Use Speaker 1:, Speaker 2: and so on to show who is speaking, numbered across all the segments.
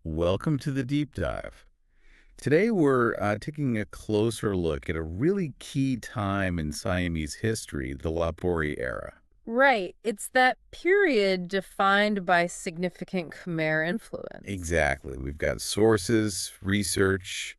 Speaker 1: Welcome to the deep dive. Today we're taking a closer look at a really key time in Siamese history, the Lopburi era.
Speaker 2: Right. It's that period defined by significant Khmer influence.
Speaker 1: Exactly. We've got sources, research.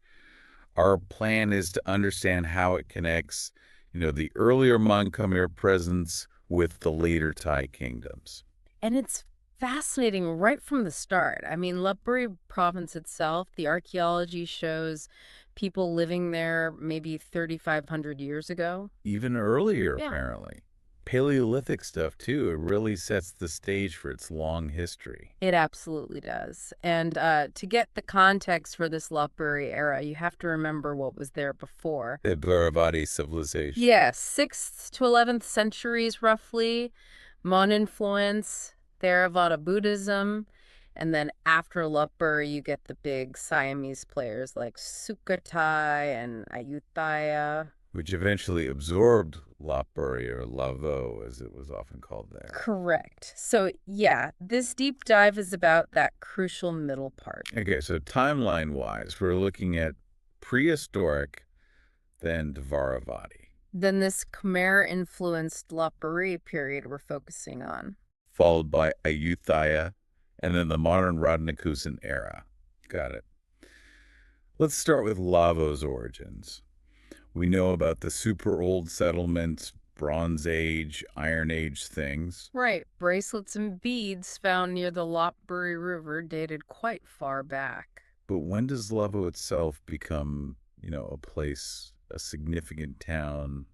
Speaker 1: Our plan is to understand how it connects, the earlier Mon Khmer presence with the later Thai kingdoms.
Speaker 2: And it's fascinating right from the start. I mean, Lopburi province itself, the archaeology shows people living there maybe 3,500 years ago.
Speaker 1: Even earlier,
Speaker 2: Yeah.
Speaker 1: apparently. Paleolithic stuff, too. It really sets the stage for its long history.
Speaker 2: It absolutely does. And to get the context for this Lopburi era, you have to remember what was there before.
Speaker 1: The Dvaravati civilization.
Speaker 2: Yes, 6th to 11th centuries roughly, Mon influence, Theravada Buddhism, and then after Lopburi you get the big Siamese players like Sukhothai and Ayutthaya.
Speaker 1: Which eventually absorbed Lopburi, or Lavo, as it was often called there.
Speaker 2: Correct. So yeah, this deep dive is about that crucial middle part.
Speaker 1: Okay, so timeline-wise, we're looking at prehistoric, then Dvaravati,
Speaker 2: Then this Khmer-influenced Lopburi period we're focusing on.
Speaker 1: followed by Ayutthaya, and then the modern Rattanakosin era. Got it. Let's start with Lavo's origins. We know about the super old settlements, Bronze Age, Iron Age things.
Speaker 2: Right, bracelets and beads found near the Lopburi River dated quite far back.
Speaker 1: But when does Lavo itself become, a place, a significant town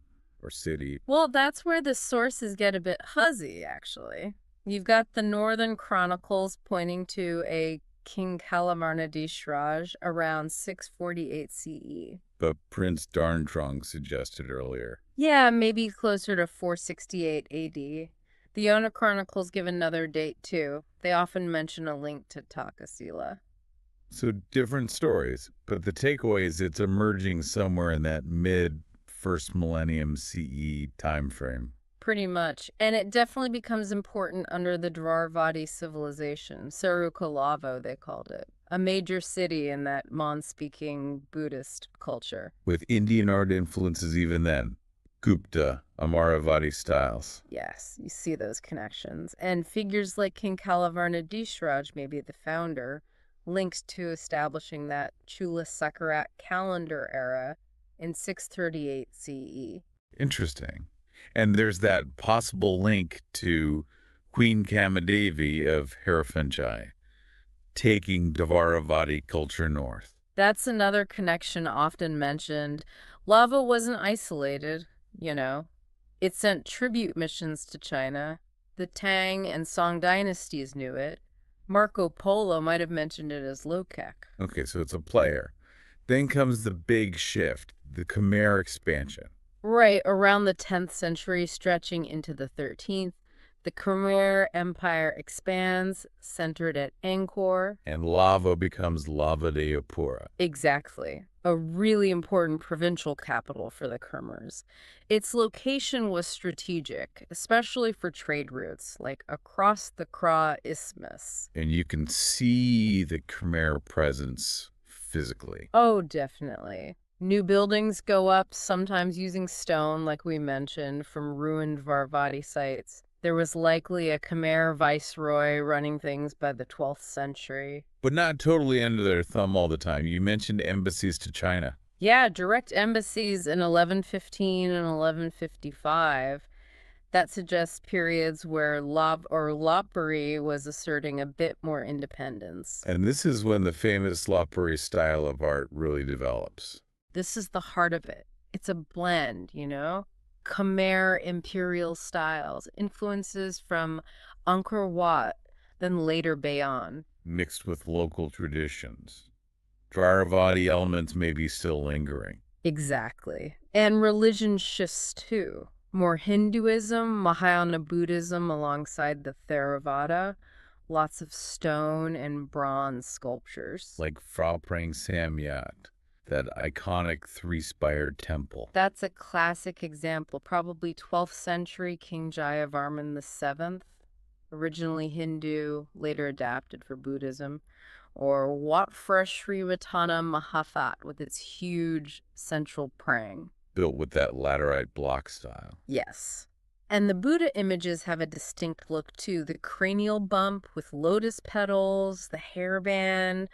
Speaker 1: or city?
Speaker 2: Well, that's where the sources get a bit fuzzy, actually. You've got the Northern Chronicles pointing to a King Kalamarnadishraj around 648 CE.
Speaker 1: But Prince Darntrong suggested earlier.
Speaker 2: Yeah, maybe closer to 468 AD. The Yona Chronicles give another date, too. They often mention a link to Takasila.
Speaker 1: So different stories, but the takeaway is it's emerging somewhere in that mid first millennium CE timeframe.
Speaker 2: Pretty much. And it definitely becomes important under the Dvaravati civilization, Sarukalavo, they called it, a major city in that Mon-speaking Buddhist culture.
Speaker 1: With Indian art influences even then. Gupta, Amaravati styles.
Speaker 2: Yes, you see those connections. And figures like King Kalavarnadishraj, maybe the founder, linked to establishing that Chula Sakarat calendar era in 638 CE.
Speaker 1: Interesting. And there's that possible link to Queen Kamadevi of Harafanchai, taking Dvaravati culture north.
Speaker 2: That's another connection often mentioned. Lava wasn't isolated, you know. It sent tribute missions to China. The Tang and Song dynasties knew it. Marco Polo might have mentioned it as Lokek.
Speaker 1: Okay, so it's a player. Then comes the big shift, the Khmer expansion.
Speaker 2: Right, around the 10th century, stretching into the 13th, the Khmer Empire expands, centered at Angkor.
Speaker 1: And Lavo becomes Lavadeyapura.
Speaker 2: Exactly. A really important provincial capital for the Khmers. Its location was strategic, especially for trade routes, like across the Kra Isthmus.
Speaker 1: And you can see the Khmer presence physically.
Speaker 2: Oh, definitely. New buildings go up, sometimes using stone, like we mentioned, from ruined Dvaravati sites. There was likely a Khmer viceroy running things by the 12th century.
Speaker 1: But not totally under their thumb all the time. You mentioned embassies to China.
Speaker 2: Yeah, direct embassies in 1115 and 1155. That suggests periods where Lopburi was asserting a bit more independence.
Speaker 1: And this is when the famous Lopburi style of art really develops.
Speaker 2: This is the heart of it. It's a blend, Khmer imperial styles, influences from Angkor Wat, then later Bayon.
Speaker 1: Mixed with local traditions. Dvaravati elements may be still lingering.
Speaker 2: Exactly. And religion shifts too. More Hinduism, Mahayana Buddhism alongside the Theravada, lots of stone and bronze sculptures.
Speaker 1: Like Frau Prang Samyat, that iconic three-spired temple.
Speaker 2: That's a classic example, probably 12th century King Jayavarman VII, originally Hindu, later adapted for Buddhism. or Wat Phra Sri Ratana Mahathat with its huge central prang.
Speaker 1: Built with that laterite block style.
Speaker 2: Yes. And the Buddha images have a distinct look too. The cranial bump with lotus petals, the hairband,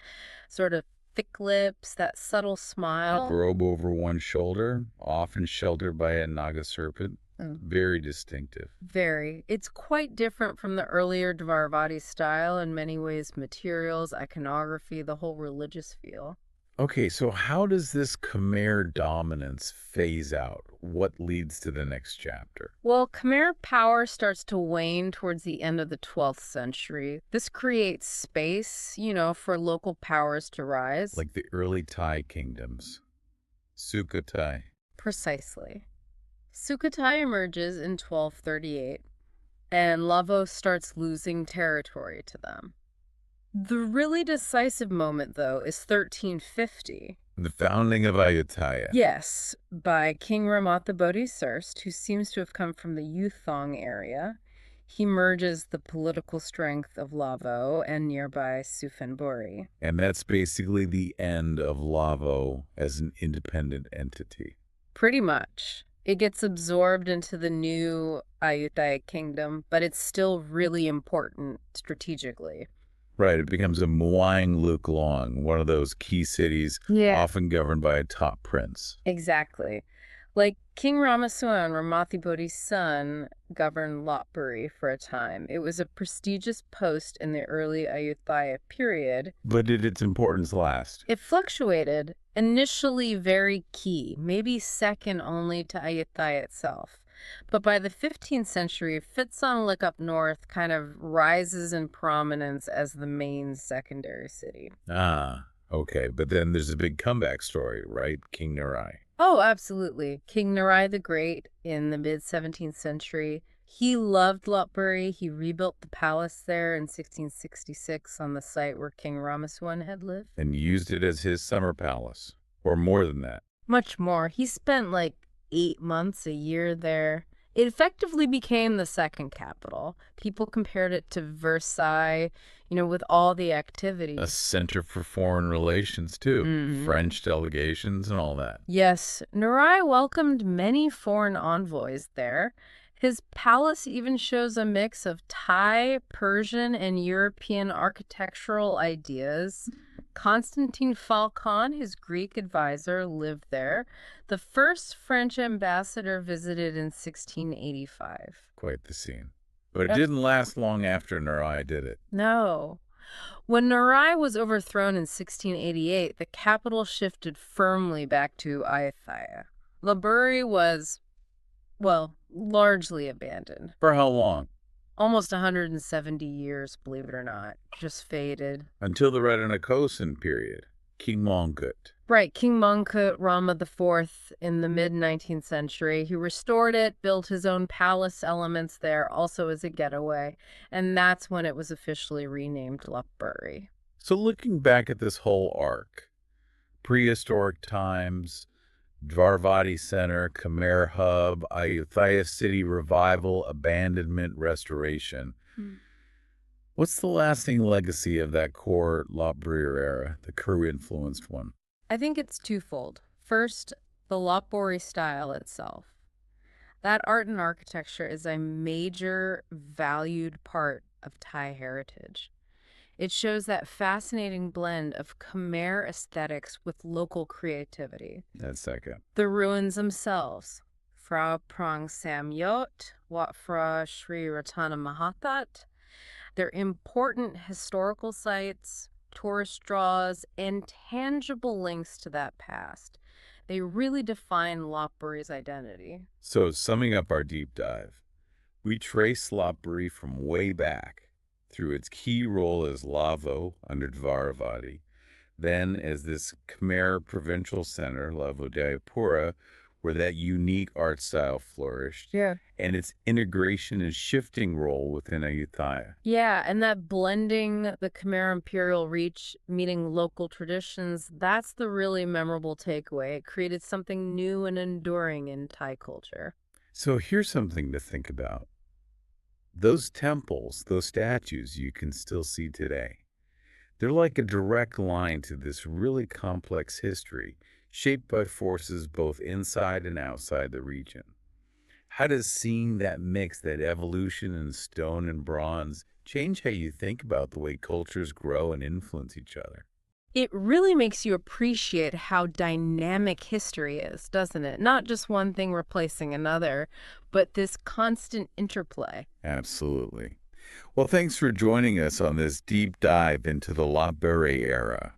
Speaker 2: sort of thick lips, that subtle smile.
Speaker 1: Robe over one shoulder, often sheltered by a naga serpent. Very distinctive.
Speaker 2: Very. It's quite different from the earlier Dvaravati style in many ways, materials, iconography, the whole religious feel.
Speaker 1: Okay, so how does this Khmer dominance phase out? What leads to the next chapter?
Speaker 2: Well, Khmer power starts to wane towards the end of the 12th century. This creates space, for local powers to rise.
Speaker 1: Like the early Thai kingdoms. Sukhothai.
Speaker 2: Precisely. Sukhothai emerges in 1238, and Lavo starts losing territory to them. The really decisive moment, though, is 1350.
Speaker 1: The founding of Ayutthaya.
Speaker 2: Yes, by King Ramatha Bodhisarst, who seems to have come from the Yuthong area. He merges the political strength of Lavo and nearby Suphanburi.
Speaker 1: And that's basically the end of Lavo as an independent entity.
Speaker 2: Pretty much. It gets absorbed into the new Ayutthaya Kingdom, but it's still really important strategically.
Speaker 1: Right, it becomes a Muang Luk Long, one of those key cities often governed by a top prince.
Speaker 2: Exactly. Like King Ramaswamy, Ramathi Bodhi's son, governed Lopburi for a time. It was a prestigious post in the early Ayutthaya period.
Speaker 1: But did its importance last?
Speaker 2: It fluctuated, initially very key, maybe second only to Ayutthaya itself. But by the 15th century, Phitsanulok up north kind of rises in prominence as the main secondary city.
Speaker 1: Ah, okay. But then there's a big comeback story, right? King Narai.
Speaker 2: Oh, absolutely. King Narai the Great in the mid-17th century. He loved Lopburi. He rebuilt the palace there in 1666 on the site where King Ramaswamy had lived.
Speaker 1: And used it as his summer palace. Or more than that.
Speaker 2: Much more. He spent like 8 months a year there. It effectively became the second capital. People compared it to Versailles, with all the activity.
Speaker 1: A center for foreign relations, too. French delegations and all that.
Speaker 2: Yes, Narai welcomed many foreign envoys there. His palace even shows a mix of Thai, Persian, and European architectural ideas. Constantine Falcon, his Greek advisor, lived there. The first French ambassador visited in 1685.
Speaker 1: Quite the scene. But it didn't last long after Narai did it.
Speaker 2: No. When Narai was overthrown in 1688, the capital shifted firmly back to Ayutthaya. Lopburi was, largely abandoned.
Speaker 1: For how long?
Speaker 2: Almost 170 years, believe it or not. Just faded.
Speaker 1: Until the Rattanakosin period. King Mongkut.
Speaker 2: Right, King Mongkut Rama IV in the mid-19th century. He restored it, built his own palace elements there, also as a getaway, and that's when it was officially renamed Lopburi.
Speaker 1: So looking back at this whole arc, prehistoric times, Dvaravati Center, Khmer Hub, Ayutthaya City revival, abandonment, restoration. What's the lasting legacy of that core Lopburi era, the Kuru-influenced one?
Speaker 2: I think it's twofold. First, the Lopburi style itself. That art and architecture is a major valued part of Thai heritage. It shows that fascinating blend of Khmer aesthetics with local creativity.
Speaker 1: That's second.
Speaker 2: The ruins themselves, Phra Prang Samyot, Wat Phra Sri Ratana Mahathat, they're important historical sites, tourist draws, and tangible links to that past. They really define Lopburi's identity.
Speaker 1: So summing up our deep dive, we trace Lopburi from way back through its key role as Lavo under Dvaravati, then as this Khmer provincial center, Lavo Jayapura, where that unique art style flourished.
Speaker 2: Yeah.
Speaker 1: And its integration and shifting role within Ayutthaya.
Speaker 2: Yeah, and that blending the Khmer imperial reach, meeting local traditions, that's the really memorable takeaway. It created something new and enduring in Thai culture.
Speaker 1: So here's something to think about. Those temples, those statues you can still see today. They're like a direct line to this really complex history, shaped by forces both inside and outside the region. How does seeing that mix, that evolution in stone and bronze, change how you think about the way cultures grow and influence each other?
Speaker 2: It really makes you appreciate how dynamic history is, doesn't it? Not just one thing replacing another, but this constant interplay.
Speaker 1: Absolutely. Well, thanks for joining us on this deep dive into the Lopburi era.